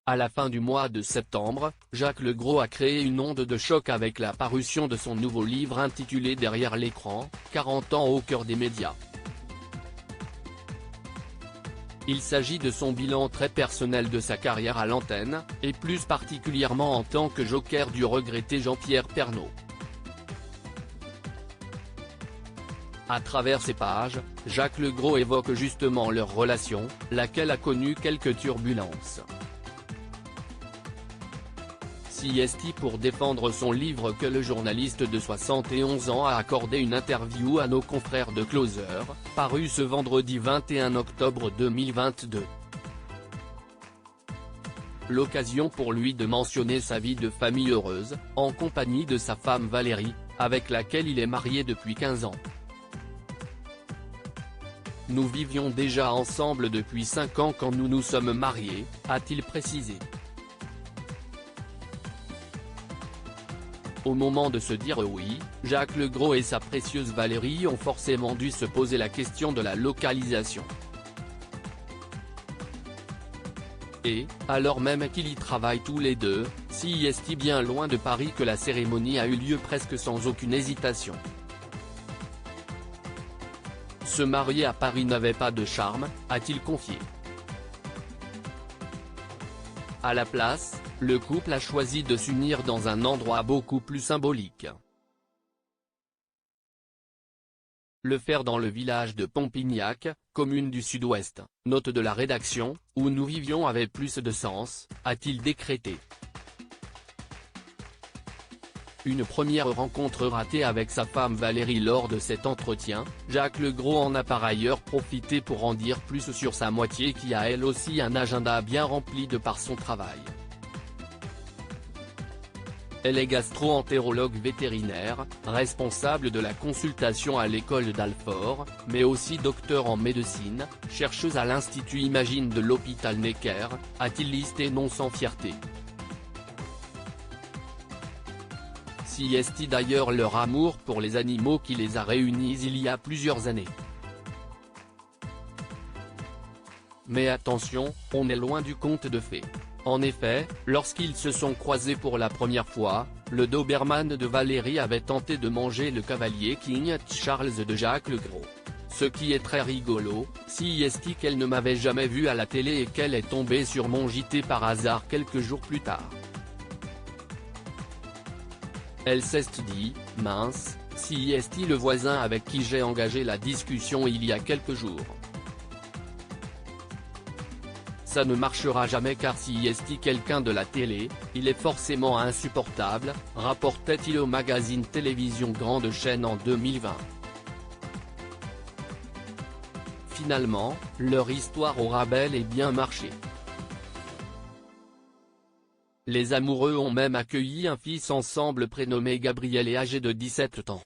À la fin du mois de septembre, Jacques Legros a créé une onde de choc avec la parution de son nouveau livre intitulé Derrière l'écran, 40 ans au cœur des médias. Il s'agit de son bilan très personnel de sa carrière à l'antenne, et plus particulièrement en tant que joker du regretté Jean-Pierre Pernaut. À travers ces pages, Jacques Legros évoque justement leur relation, laquelle a connu quelques turbulences. CST pour défendre son livre que le journaliste de 71 ans a accordé une interview à nos confrères de Closer, paru ce vendredi 21 octobre 2022. L'occasion pour lui de mentionner sa vie de famille heureuse, en compagnie de sa femme Valérie, avec laquelle il est marié depuis 15 ans. Nous vivions déjà ensemble depuis 5 ans quand nous nous sommes mariés, a-t-il précisé. Au moment de se dire oui, Jacques Legros et sa précieuse Valérie ont forcément dû se poser la question de la localisation. Et, alors même qu'ils y travaillent tous les deux, CST bien loin de Paris que la cérémonie a eu lieu presque sans aucune hésitation. Se marier à Paris n'avait pas de charme, a-t-il confié. À la place, le couple a choisi de s'unir dans un endroit beaucoup plus symbolique. Le faire dans le village de Pompignac, commune du Sud-Ouest, note de la rédaction, où nous vivions avait plus de sens, a-t-il décrété. Une première rencontre ratée avec sa femme Valérie lors de cet entretien, Jacques Legros en a par ailleurs profité pour en dire plus sur sa moitié qui a elle aussi un agenda bien rempli de par son travail. Elle est gastro-entérologue vétérinaire, responsable de la consultation à l'école d'Alfort, mais aussi docteur en médecine, chercheuse à l'Institut Imagine de l'hôpital Necker, a-t-il listé non sans fierté. CST d'ailleurs leur amour pour les animaux qui les a réunis il y a plusieurs années. Mais attention, on est loin du conte de fées. En effet, lorsqu'ils se sont croisés pour la première fois, le Doberman de Valérie avait tenté de manger le cavalier King Charles de Jacques Legros. Ce qui est très rigolo, CST qu'elle ne m'avait jamais vu à la télé et qu'elle est tombée sur mon JT par hasard quelques jours plus tard. Elle s'est dit, mince, CST le voisin avec qui j'ai engagé la discussion il y a quelques jours. Ça ne marchera jamais car CST quelqu'un de la télé, il est forcément insupportable, rapportait-il au magazine Télévision Grande Chaîne en 2020. Finalement, leur histoire aura bel et bien marché. Les amoureux ont même accueilli un fils ensemble prénommé Gabriel et âgé de 17 ans.